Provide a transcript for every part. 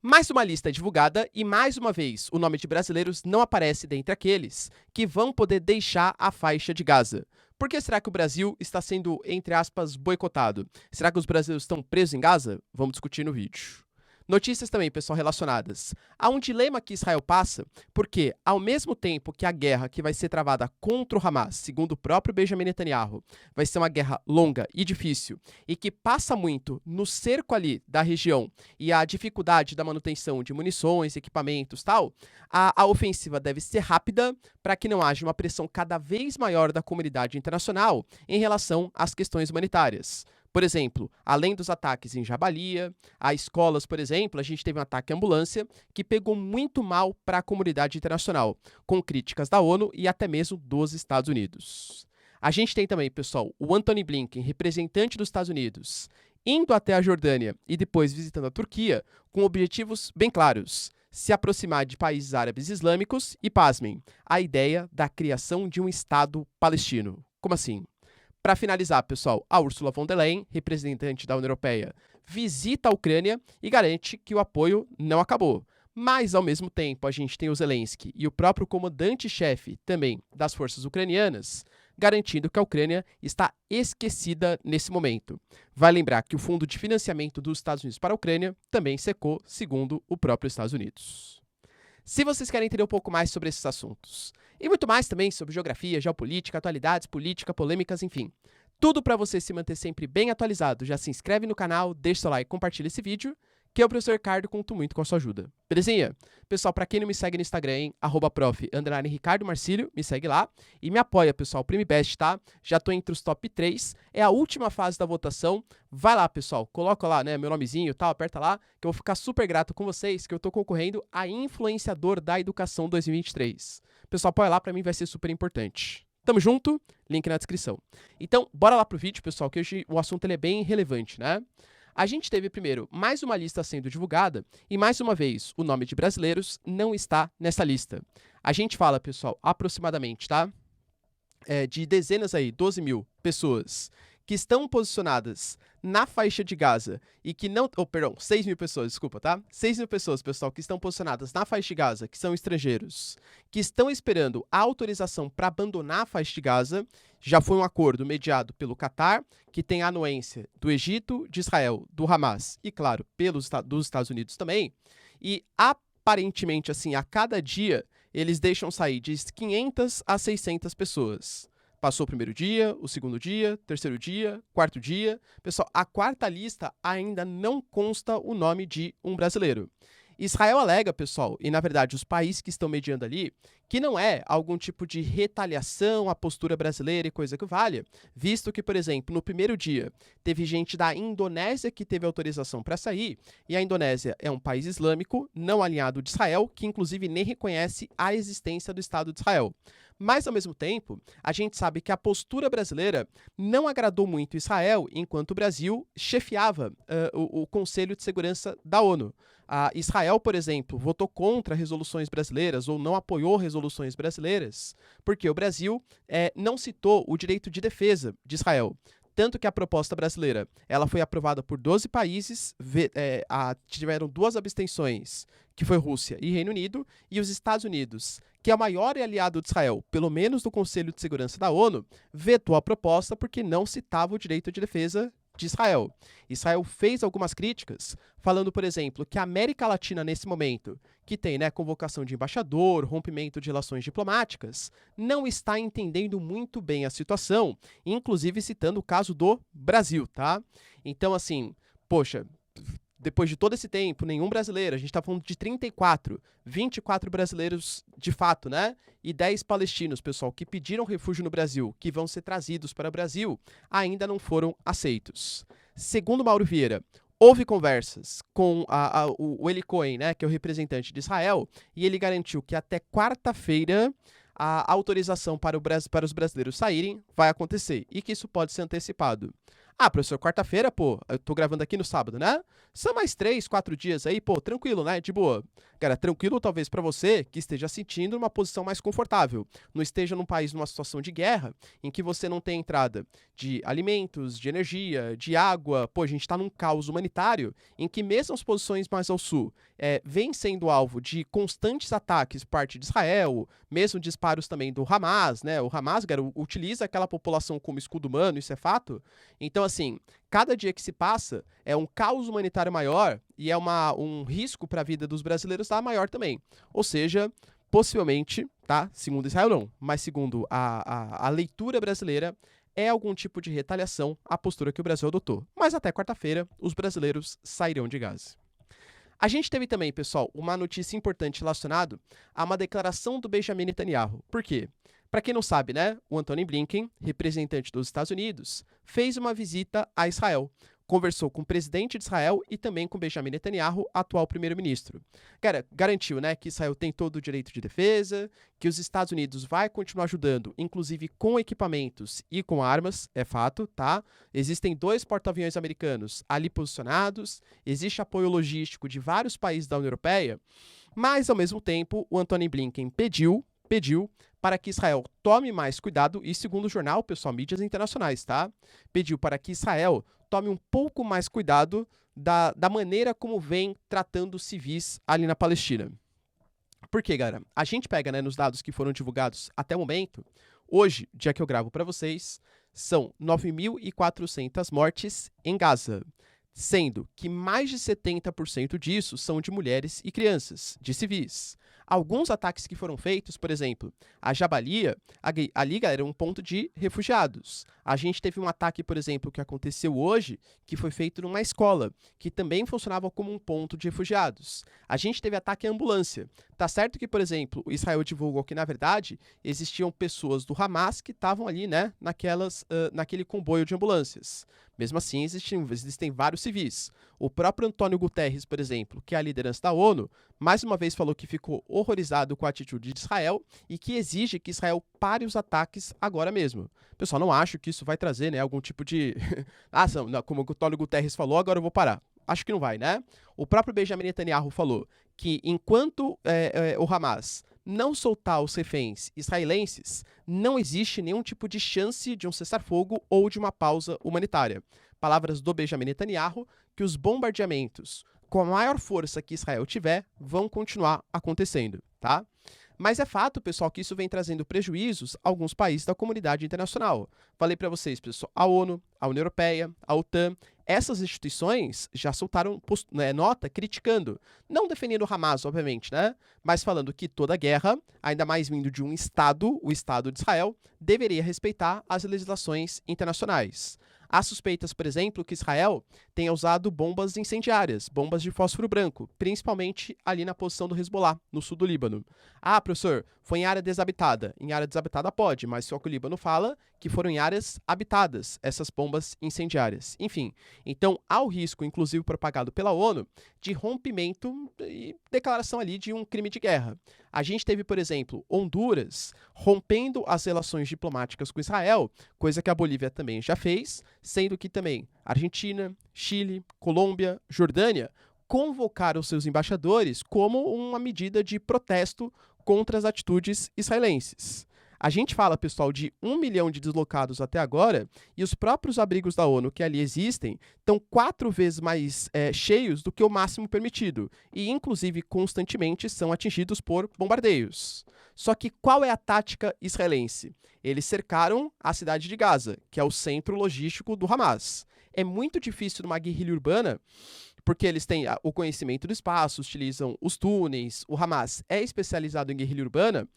Mais uma lista é divulgada e, mais uma vez, o nome de brasileiros não aparece dentre aqueles que vão poder deixar a faixa de Gaza. Por que será que o Brasil está sendo, entre aspas, boicotado? Será que os brasileiros estão presos em Gaza? Vamos discutir no vídeo. Notícias também, pessoal, relacionadas. Há um dilema que Israel passa, porque, ao mesmo tempo que a guerra que vai ser travada contra o Hamas, segundo o próprio Benjamin Netanyahu, vai ser uma guerra longa e difícil, e que passa muito no cerco ali da região e a dificuldade da manutenção de munições, equipamentos, tal, a ofensiva deve ser rápida para que não haja uma pressão cada vez maior da comunidade internacional em relação às questões humanitárias. Por exemplo, além dos ataques em Jabalia, a escolas, por exemplo, a gente teve um ataque à ambulância que pegou muito mal para a comunidade internacional, com críticas da ONU e até mesmo dos Estados Unidos. A gente tem também, pessoal, o Antony Blinken, representante dos Estados Unidos, indo até a Jordânia e depois visitando a Turquia, com objetivos bem claros: se aproximar de países árabes islâmicos e, pasmem, a ideia da criação de um Estado palestino. Como assim? Para finalizar, pessoal, a Ursula von der Leyen, representante da União Europeia, visita a Ucrânia e garante que o apoio não acabou. Mas, ao mesmo tempo, a gente tem o Zelensky e o próprio comandante-chefe também das forças ucranianas garantindo que a Ucrânia está esquecida nesse momento. Vai lembrar que o fundo de financiamento dos Estados Unidos para a Ucrânia também secou, segundo o próprio Estados Unidos. Se vocês querem entender um pouco mais sobre esses assuntos, e muito mais também sobre geografia, geopolítica, atualidades, política, polêmicas, enfim, tudo para você se manter sempre bem atualizado, já se inscreve no canal, deixa seu like, compartilha esse vídeo, que eu, professor Ricardo, conto muito com a sua ajuda. Belezinha? Pessoal, para quem não me segue no Instagram, hein, @prof_Ricardo Marcílio, me segue lá e me apoia, pessoal, PrimiBest, tá? Já tô entre os top 3, é a última fase da votação. Vai lá, pessoal, coloca lá, né, meu nomezinho e tal, aperta lá, que eu vou ficar super grato com vocês, que eu tô concorrendo a Influenciador da Educação 2023. Pessoal, apoia lá, pra mim vai ser super importante. Tamo junto, link na descrição. Então, bora lá pro vídeo, pessoal, que hoje o assunto ele é bem relevante, né? A gente teve, primeiro, mais uma lista sendo divulgada e, mais uma vez, o nome de brasileiros não está nessa lista. A gente fala, pessoal, aproximadamente, tá? De dezenas aí, 12 mil pessoas que estão posicionadas na faixa de Gaza e que não... 6 mil pessoas, desculpa, tá? 6 mil pessoas, pessoal, que estão posicionadas na faixa de Gaza, que são estrangeiros, que estão esperando a autorização para abandonar a faixa de Gaza. Já foi um acordo mediado pelo Catar, que tem a anuência do Egito, de Israel, do Hamas e, claro, dos Estados Unidos também. E, aparentemente, assim, a cada dia, eles deixam sair de 500 a 600 pessoas. Passou o primeiro dia, o segundo dia, terceiro dia, quarto dia. Pessoal, a quarta lista ainda não consta o nome de um brasileiro. Israel alega, pessoal, e na verdade os países que estão mediando ali, que não é algum tipo de retaliação à postura brasileira e coisa que valha, visto que, por exemplo, no primeiro dia teve gente da Indonésia que teve autorização para sair, e a Indonésia é um país islâmico não alinhado de Israel, que inclusive nem reconhece a existência do Estado de Israel. Mas, ao mesmo tempo, a gente sabe que a postura brasileira não agradou muito Israel, enquanto o Brasil chefiava o Conselho de Segurança da ONU. Israel, por exemplo, votou contra resoluções brasileiras ou não apoiou resoluções brasileiras, porque o Brasil não citou o direito de defesa de Israel. Tanto que a proposta brasileira ela foi aprovada por 12 países, tiveram 2 abstenções, que foi Rússia e Reino Unido, e os Estados Unidos, que é o maior aliado de Israel, pelo menos no Conselho de Segurança da ONU, vetou a proposta porque não citava o direito de defesa de Israel. Israel fez algumas críticas, falando, por exemplo, que a América Latina, nesse momento, que tem, né, convocação de embaixador, rompimento de relações diplomáticas, não está entendendo muito bem a situação, inclusive citando o caso do Brasil, tá? Então, assim, poxa, depois de todo esse tempo, nenhum brasileiro, a gente está falando de 24 brasileiros de fato, né? E 10 palestinos, pessoal, que pediram refúgio no Brasil, que vão ser trazidos para o Brasil, ainda não foram aceitos. Segundo Mauro Vieira, houve conversas com o Eli Cohen, né, que é o representante de Israel, e ele garantiu que até quarta-feira a autorização para os brasileiros saírem vai acontecer e que isso pode ser antecipado. Ah, professor, quarta-feira, pô, eu tô gravando aqui no sábado, né? São mais 3, 4 dias aí, pô, tranquilo, né? De boa. Cara, tranquilo talvez pra você que esteja sentindo uma posição mais confortável. Não esteja num país numa situação de guerra, em que você não tem entrada de alimentos, de energia, de água. Pô, a gente tá num caos humanitário, em que mesmo as posições mais ao sul vêm sendo alvo de constantes ataques por parte de Israel, mesmo disparos também do Hamas, né? O Hamas, cara, utiliza aquela população como escudo humano, isso é fato. Então, assim, cada dia que se passa é um caos humanitário maior e é um risco para a vida dos brasileiros tá maior também. Ou seja, possivelmente, tá? Segundo Israel, não, mas segundo a leitura brasileira, é algum tipo de retaliação à postura que o Brasil adotou. Mas até quarta-feira, os brasileiros sairão de Gaza. A gente teve também, pessoal, uma notícia importante relacionada a uma declaração do Benjamin Netanyahu. Por quê? Para quem não sabe, né, o Antony Blinken, representante dos Estados Unidos, fez uma visita a Israel. Conversou com o presidente de Israel e também com Benjamin Netanyahu, atual primeiro-ministro. Cara, garantiu, né, que Israel tem todo o direito de defesa, que os Estados Unidos vai continuar ajudando, inclusive com equipamentos e com armas, é fato, tá? Existem 2 porta-aviões americanos ali posicionados, existe apoio logístico de vários países da União Europeia, mas, ao mesmo tempo, o Antony Blinken pediu para que Israel tome mais cuidado, e segundo o jornal, pessoal, mídias internacionais, tá? Pediu para que Israel tome um pouco mais cuidado da maneira como vem tratando civis ali na Palestina. Por quê, galera? A gente pega, né, nos dados que foram divulgados até o momento, hoje, dia que eu gravo para vocês, são 9.400 mortes em Gaza, sendo que mais de 70% disso são de mulheres e crianças, de civis. Alguns ataques que foram feitos, por exemplo, a Jabalia, ali, galera, era um ponto de refugiados. A gente teve um ataque, por exemplo, que aconteceu hoje, que foi feito numa escola, que também funcionava como um ponto de refugiados. A gente teve ataque à ambulância. Tá certo que, por exemplo, Israel divulgou que, na verdade, existiam pessoas do Hamas que estavam ali, né, naquele comboio de ambulâncias. Mesmo assim, existem vários civis. O próprio Antônio Guterres, por exemplo, que é a liderança da ONU, mais uma vez falou que ficou horrorizado com a atitude de Israel e que exige que Israel pare os ataques agora mesmo. Pessoal, não acho que isso vai trazer, né, algum tipo de... como o Antônio Guterres falou, agora eu vou parar. Acho que não vai, né? O próprio Benjamin Netanyahu falou que enquanto o Hamas não soltar os reféns israelenses, não existe nenhum tipo de chance de um cessar-fogo ou de uma pausa humanitária. Palavras do Benjamin Netanyahu, que os bombardeamentos, com a maior força que Israel tiver, vão continuar acontecendo, tá? Mas é fato, pessoal, que isso vem trazendo prejuízos a alguns países da comunidade internacional. Falei para vocês, pessoal, a ONU, a União Europeia, a OTAN, essas instituições já soltaram nota criticando, não defendendo o Hamas, obviamente, né? Mas falando que toda guerra, ainda mais vindo de um Estado, o Estado de Israel, deveria respeitar as legislações internacionais. Há suspeitas, por exemplo, que Israel tenha usado bombas incendiárias, bombas de fósforo branco, principalmente ali na posição do Hezbollah, no sul do Líbano. Ah, professor, foi em área desabitada. Em área desabitada pode, mas só que o Líbano fala que foram em áreas habitadas essas bombas incendiárias. Enfim, então há o risco, inclusive propagado pela ONU, de rompimento e declaração ali de um crime de guerra. A gente teve, por exemplo, Honduras rompendo as relações diplomáticas com Israel, coisa que a Bolívia também já fez, sendo que também Argentina, Chile, Colômbia, Jordânia convocaram seus embaixadores como uma medida de protesto contra as atitudes israelenses. A gente fala, pessoal, de 1 milhão de deslocados até agora, e os próprios abrigos da ONU que ali existem estão 4 vezes mais cheios do que o máximo permitido, e inclusive constantemente são atingidos por bombardeios. Só que qual é a tática israelense? Eles cercaram a cidade de Gaza, que é o centro logístico do Hamas. É muito difícil numa guerrilha urbana, porque eles têm o conhecimento do espaço, utilizam os túneis, o Hamas é especializado em guerrilha urbana,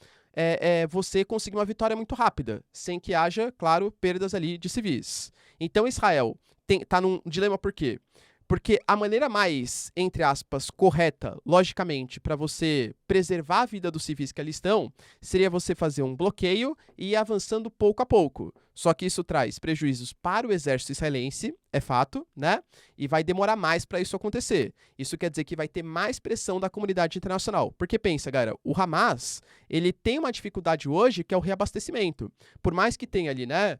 você conseguir uma vitória muito rápida, sem que haja, claro, perdas ali de civis. Então Israel está num dilema por quê? Porque a maneira mais, entre aspas, correta, logicamente, para você preservar a vida dos civis que ali estão, seria você fazer um bloqueio e ir avançando pouco a pouco. Só que isso traz prejuízos para o exército israelense, é fato, né? E vai demorar mais para isso acontecer. Isso quer dizer que vai ter mais pressão da comunidade internacional. Porque pensa, galera, o Hamas, ele tem uma dificuldade hoje que é o reabastecimento. Por mais que tenha ali, né,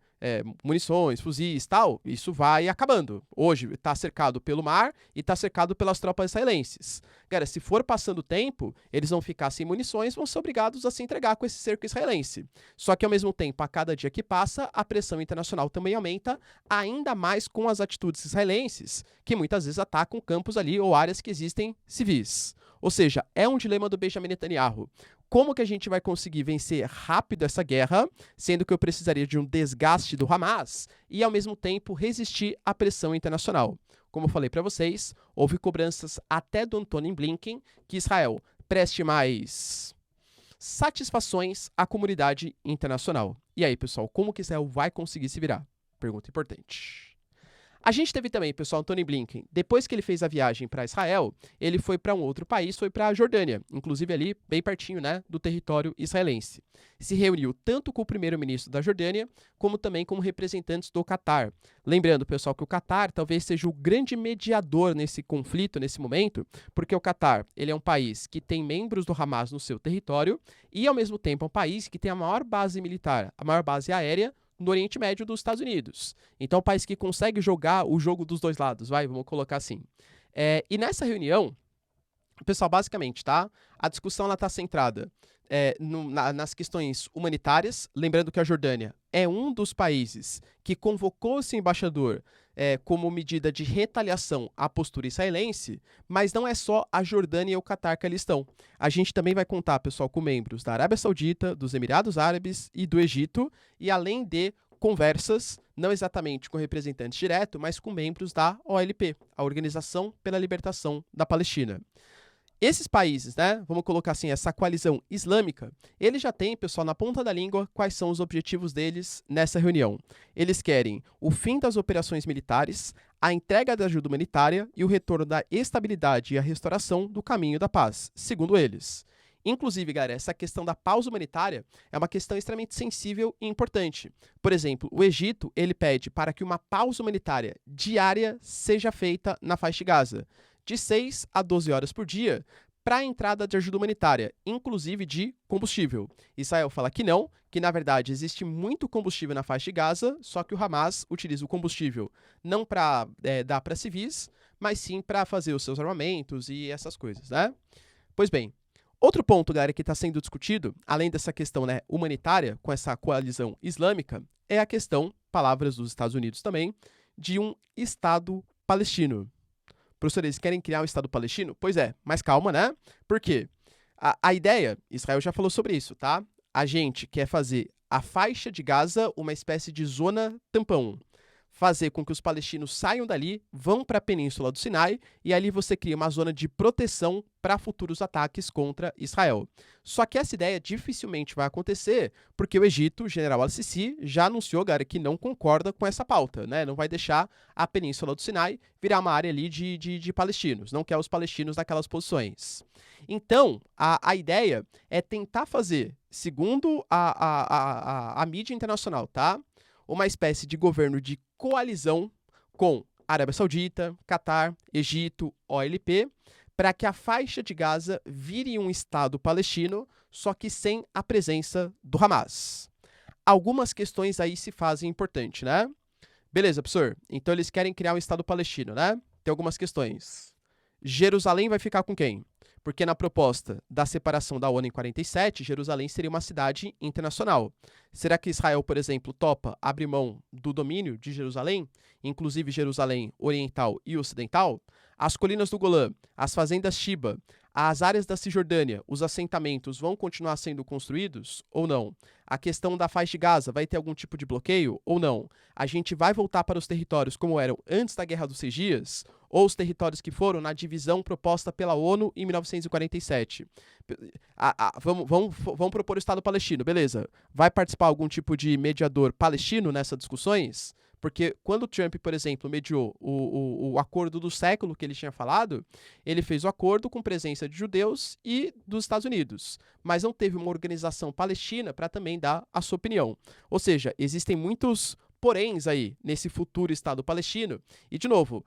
munições, fuzis e tal, isso vai acabando. Hoje está cercado pelo mar e está cercado pelas tropas israelenses. Galera, se for passando o tempo, eles vão ficar sem munições, vão ser obrigados a se entregar com esse cerco israelense. Só que ao mesmo tempo, a cada dia que passa, a pressão internacional também aumenta, ainda mais com as atitudes israelenses, que muitas vezes atacam campos ali ou áreas que existem civis. Ou seja, é um dilema do Benjamin Netanyahu. Como que a gente vai conseguir vencer rápido essa guerra, sendo que eu precisaria de um desgaste do Hamas e, ao mesmo tempo, resistir à pressão internacional? Como eu falei para vocês, houve cobranças até do Antony Blinken que Israel preste mais satisfações à comunidade internacional. E aí, pessoal, como que Israel vai conseguir se virar? Pergunta importante. A gente teve também, pessoal, Antony Blinken, depois que ele fez a viagem para Israel, ele foi para um outro país, foi para a Jordânia, inclusive ali bem pertinho, né, do território israelense. Se reuniu tanto com o primeiro-ministro da Jordânia, como também com representantes do Catar. Lembrando, pessoal, que o Catar talvez seja o grande mediador nesse conflito, nesse momento, porque o Catar, ele é um país que tem membros do Hamas no seu território e, ao mesmo tempo, é um país que tem a maior base militar, a maior base aérea no Oriente Médio dos Estados Unidos. Então, é um país que consegue jogar o jogo dos dois lados, vamos colocar assim. E nessa reunião, pessoal, basicamente, tá? A discussão está centrada nas questões humanitárias, lembrando que a Jordânia é um dos países que convocou esse embaixador como medida de retaliação à postura israelense, mas não é só a Jordânia e o Catar que ali estão. A gente também vai contar, pessoal, com membros da Arábia Saudita, dos Emirados Árabes e do Egito, e além de conversas, não exatamente com representantes diretos, mas com membros da OLP, a Organização pela Libertação da Palestina. Esses países, né, vamos colocar assim, essa coalizão islâmica, eles já têm, pessoal, na ponta da língua quais são os objetivos deles nessa reunião. Eles querem o fim das operações militares, a entrega da ajuda humanitária e o retorno da estabilidade e a restauração do caminho da paz, segundo eles. Inclusive, galera, essa questão da pausa humanitária é uma questão extremamente sensível e importante. Por exemplo, o Egito, ele pede para que uma pausa humanitária diária seja feita na faixa de Gaza, de 6 a 12 horas por dia, para a entrada de ajuda humanitária, inclusive de combustível. Israel fala que não, que na verdade existe muito combustível na faixa de Gaza, só que o Hamas utiliza o combustível não para dar para civis, mas sim para fazer os seus armamentos e essas coisas, né? Pois bem, outro ponto, galera, que está sendo discutido, além dessa questão, né, humanitária, com essa coalizão islâmica, é a questão, palavras dos Estados Unidos também, de um Estado palestino. Professor, eles querem criar um Estado palestino? Pois é, mas calma, né? Por quê? A ideia, Israel já falou sobre isso, tá? A gente quer fazer a faixa de Gaza uma espécie de zona tampão. Fazer com que os palestinos saiam dali, vão para a Península do Sinai e ali você cria uma zona de proteção para futuros ataques contra Israel. Só que essa ideia dificilmente vai acontecer porque o Egito, o general al-Sisi, já anunciou, galera, que não concorda com essa pauta, né? Não vai deixar a Península do Sinai virar uma área ali de palestinos, não quer os palestinos naquelas posições. Então, a ideia é tentar fazer, segundo a mídia internacional, tá? Uma espécie de governo de coalizão com Arábia Saudita, Catar, Egito, OLP, para que a faixa de Gaza vire um Estado palestino, só que sem a presença do Hamas. Algumas questões aí se fazem importantes, né? Beleza, professor. Então eles querem criar um Estado palestino, né? Tem algumas questões. Jerusalém vai ficar com quem? Porque na proposta da separação da ONU em 47, Jerusalém seria uma cidade internacional. Será que Israel, por exemplo, topa abrir mão do domínio de Jerusalém, inclusive Jerusalém Oriental e Ocidental? As colinas do Golã, as fazendas Shiba, as áreas da Cisjordânia, os assentamentos vão continuar sendo construídos ou não? A questão da faixa de Gaza vai ter algum tipo de bloqueio ou não? A gente vai voltar para os territórios como eram antes da Guerra dos 6 Dias? Ou os territórios que foram na divisão proposta pela ONU em 1947? Vamos propor o Estado palestino, beleza. Vai participar algum tipo de mediador palestino nessas discussões? Porque quando o Trump, por exemplo, mediou o acordo do século que ele tinha falado, ele fez o acordo com presença de judeus e dos Estados Unidos, mas não teve uma organização palestina para também dar a sua opinião. Ou seja, existem muitos poréns aí nesse futuro Estado palestino. E, de novo,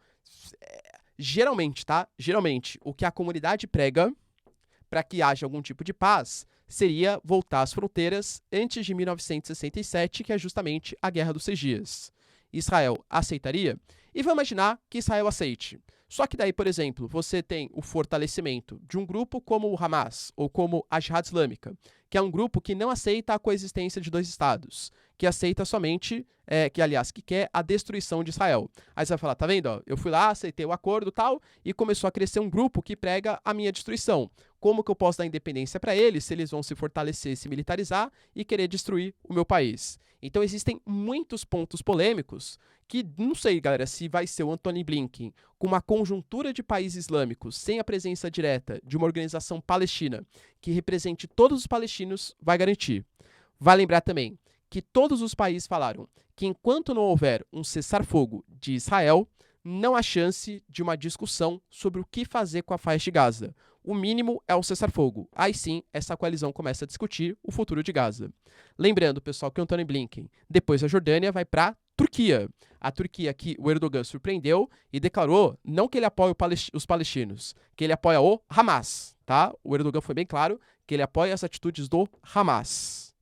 geralmente, tá? Geralmente, o que a comunidade prega para que haja algum tipo de paz seria voltar às fronteiras antes de 1967, que é justamente a Guerra dos 6 Dias. Israel aceitaria? E vamos imaginar que Israel aceite. Só que daí, por exemplo, você tem o fortalecimento de um grupo como o Hamas ou como a Jihad Islâmica, que é um grupo que não aceita a coexistência de dois estados, que aceita somente, que quer a destruição de Israel. Aí você vai falar, tá vendo? Ó, eu fui lá, aceitei o acordo e tal, e começou a crescer um grupo que prega a minha destruição. Como que eu posso dar independência para eles se eles vão se fortalecer, se militarizar e querer destruir o meu país? Então existem muitos pontos polêmicos que não sei, galera, se vai ser o Antony Blinken com uma conjuntura de países islâmicos sem a presença direta de uma organização palestina que represente todos os palestinos, vai garantir. Vai lembrar também que todos os países falaram que enquanto não houver um cessar-fogo de Israel, não há chance de uma discussão sobre o que fazer com a faixa de Gaza. O mínimo é o cessar-fogo. Aí sim, essa coalizão começa a discutir o futuro de Gaza. Lembrando, pessoal, que o Antony Blinken, depois da Jordânia, vai para Turquia. A Turquia que o Erdogan surpreendeu e declarou não que ele apoia os palestinos, que ele apoia o Hamas, tá? O Erdogan foi bem claro que ele apoia as atitudes do Hamas.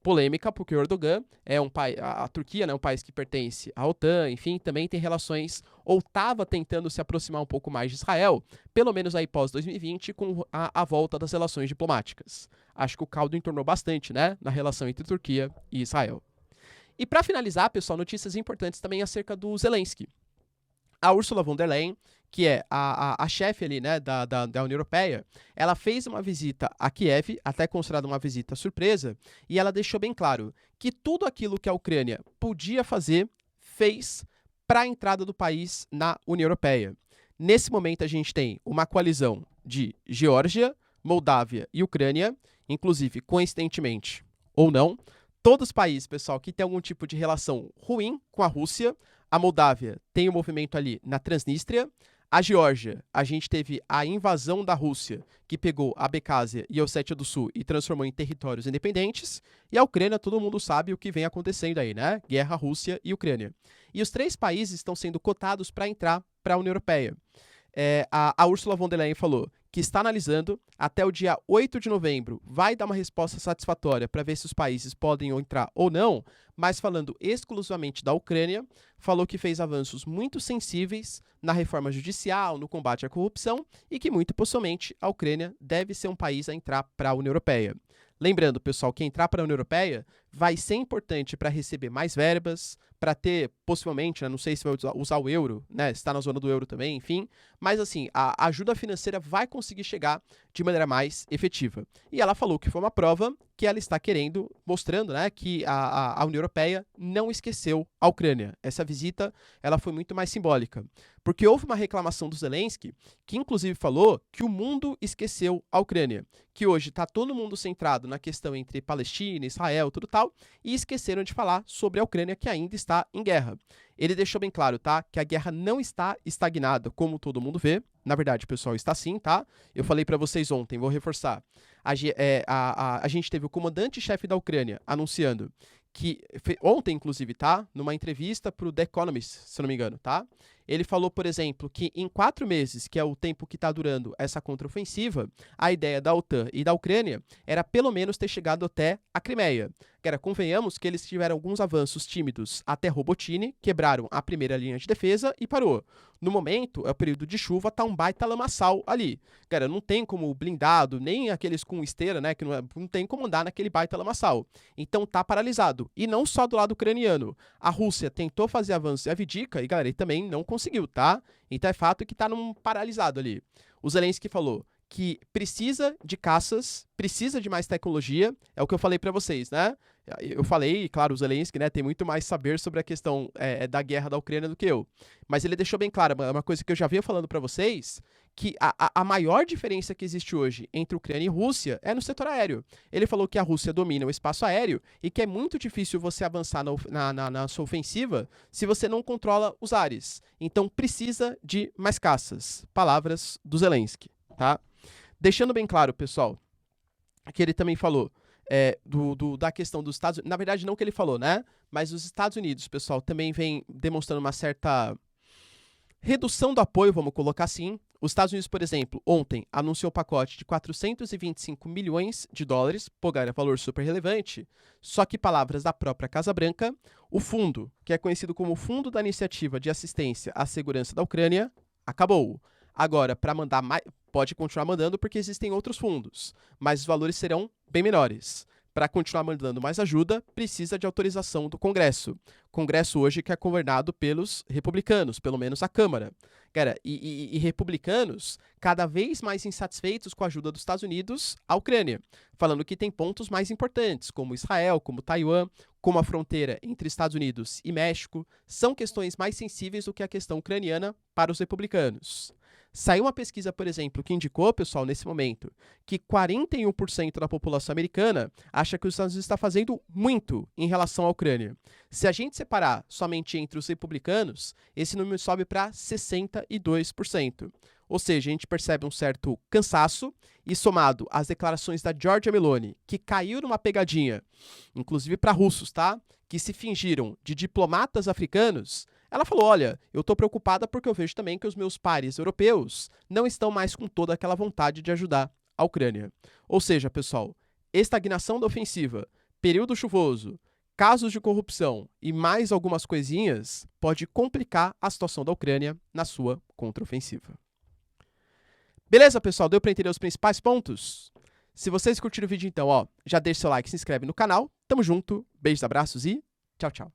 Polêmica, porque o Erdogan é um país, a Turquia, né, um país que pertence à OTAN, enfim, também tem relações, ou estava tentando se aproximar um pouco mais de Israel, pelo menos aí pós-2020, com a volta das relações diplomáticas. Acho que o caldo entornou bastante, né, na relação entre Turquia e Israel. E para finalizar, pessoal, notícias importantes também acerca do Zelensky. A Ursula von der Leyen, que é a chefe ali, né, da União Europeia, ela fez uma visita a Kiev, até considerada uma visita surpresa, e ela deixou bem claro que tudo aquilo que a Ucrânia podia fazer, fez para a entrada do país na União Europeia. Nesse momento a gente tem uma coalizão de Geórgia, Moldávia e Ucrânia, inclusive, coincidentemente ou não, todos os países, pessoal, que tem algum tipo de relação ruim com a Rússia. A Moldávia tem um movimento ali na Transnistria. A Geórgia, a gente teve a invasão da Rússia, que pegou a Abcásia e a Ossétia do Sul e transformou em territórios independentes. E a Ucrânia, todo mundo sabe o que vem acontecendo aí, né? Guerra Rússia e Ucrânia. E os 3 países estão sendo cotados para entrar para a União Europeia. A Ursula von der Leyen falou que está analisando, até o dia 8 de novembro, vai dar uma resposta satisfatória para ver se os países podem entrar ou não, mas falando exclusivamente da Ucrânia, falou que fez avanços muito sensíveis na reforma judicial, no combate à corrupção e que muito possivelmente a Ucrânia deve ser um país a entrar para a União Europeia. Lembrando, pessoal, que entrar para a União Europeia vai ser importante para receber mais verbas, para ter, possivelmente, né, não sei se vai usar o euro, né, está na zona do euro também, enfim, mas assim, a ajuda financeira vai conseguir chegar de maneira mais efetiva. E ela falou que foi uma prova que ela está querendo, mostrando, né, que a União Europeia não esqueceu a Ucrânia. Essa visita, ela foi muito mais simbólica, porque houve uma reclamação do Zelensky, que inclusive falou que o mundo esqueceu a Ucrânia, que hoje está todo mundo centrado na questão entre Palestina, Israel, tudo tal, e esqueceram de falar sobre a Ucrânia, que ainda está em guerra. Ele deixou bem claro, tá, que a guerra não está estagnada, como todo mundo vê. Na verdade, pessoal, está sim, tá? Eu falei para vocês ontem, vou reforçar. A gente teve o comandante-chefe da Ucrânia anunciando que, ontem inclusive, tá? Numa entrevista para o The Economist, se não me engano, tá? Ele falou, por exemplo, que em 4 meses, que é o tempo que está durando essa contraofensiva, a ideia da OTAN e da Ucrânia era pelo menos ter chegado até a Crimeia. Convenhamos que eles tiveram alguns avanços tímidos até Robotini, quebraram a primeira linha de defesa e parou. No momento, é o período de chuva, tá um baita lamaçal ali. Não tem como blindado, nem aqueles com esteira, né, que não tem como andar naquele baita lamaçal. Então tá paralisado. E não só do lado ucraniano. A Rússia tentou fazer avanço e abdica, e ele também não conseguiu, tá? Então é fato que tá num paralisado ali. O Zelensky falou que precisa de caças, precisa de mais tecnologia, é o que eu falei para vocês, né? Eu falei, claro, o Zelensky, né, tem muito mais saber sobre a questão da guerra da Ucrânia do que eu. Mas ele deixou bem claro, uma coisa que eu já vinha falando para vocês, que a maior diferença que existe hoje entre Ucrânia e Rússia é no setor aéreo. Ele falou que a Rússia domina o espaço aéreo e que é muito difícil você avançar na sua ofensiva se você não controla os ares. Então precisa de mais caças. Palavras do Zelensky, tá? Deixando bem claro, pessoal, que ele também falou da questão dos Estados Unidos. Na verdade, não que ele falou, né? Mas os Estados Unidos, pessoal, também vem demonstrando uma certa redução do apoio, vamos colocar assim. Os Estados Unidos, por exemplo, ontem anunciou um pacote de 425 milhões de dólares, pô, galera, valor super relevante, só que palavras da própria Casa Branca, o fundo, que é conhecido como Fundo da Iniciativa de Assistência à Segurança da Ucrânia, acabou. Agora, para mandar mais, pode continuar mandando porque existem outros fundos, mas os valores serão bem menores. Para continuar mandando mais ajuda, precisa de autorização do Congresso. Congresso hoje que é governado pelos republicanos, pelo menos a Câmara. Cara, e republicanos cada vez mais insatisfeitos com a ajuda dos Estados Unidos à Ucrânia, falando que tem pontos mais importantes, como Israel, como Taiwan, como a fronteira entre Estados Unidos e México, são questões mais sensíveis do que a questão ucraniana para os republicanos. Saiu uma pesquisa, por exemplo, que indicou, pessoal, nesse momento, que 41% da população americana acha que os Estados Unidos está fazendo muito em relação à Ucrânia. Se a gente separar somente entre os republicanos, esse número sobe para 62%. Ou seja, a gente percebe um certo cansaço e somado às declarações da Giorgia Meloni, que caiu numa pegadinha, inclusive para russos, tá? Que se fingiram de diplomatas africanos. Ela falou, olha, eu estou preocupada porque eu vejo também que os meus pares europeus não estão mais com toda aquela vontade de ajudar a Ucrânia. Ou seja, pessoal, estagnação da ofensiva, período chuvoso, casos de corrupção e mais algumas coisinhas pode complicar a situação da Ucrânia na sua contraofensiva. Beleza, pessoal? Deu para entender os principais pontos? Se vocês curtiram o vídeo, então, ó, já deixa seu like, se inscreve no canal. Tamo junto, beijos, abraços e tchau, tchau.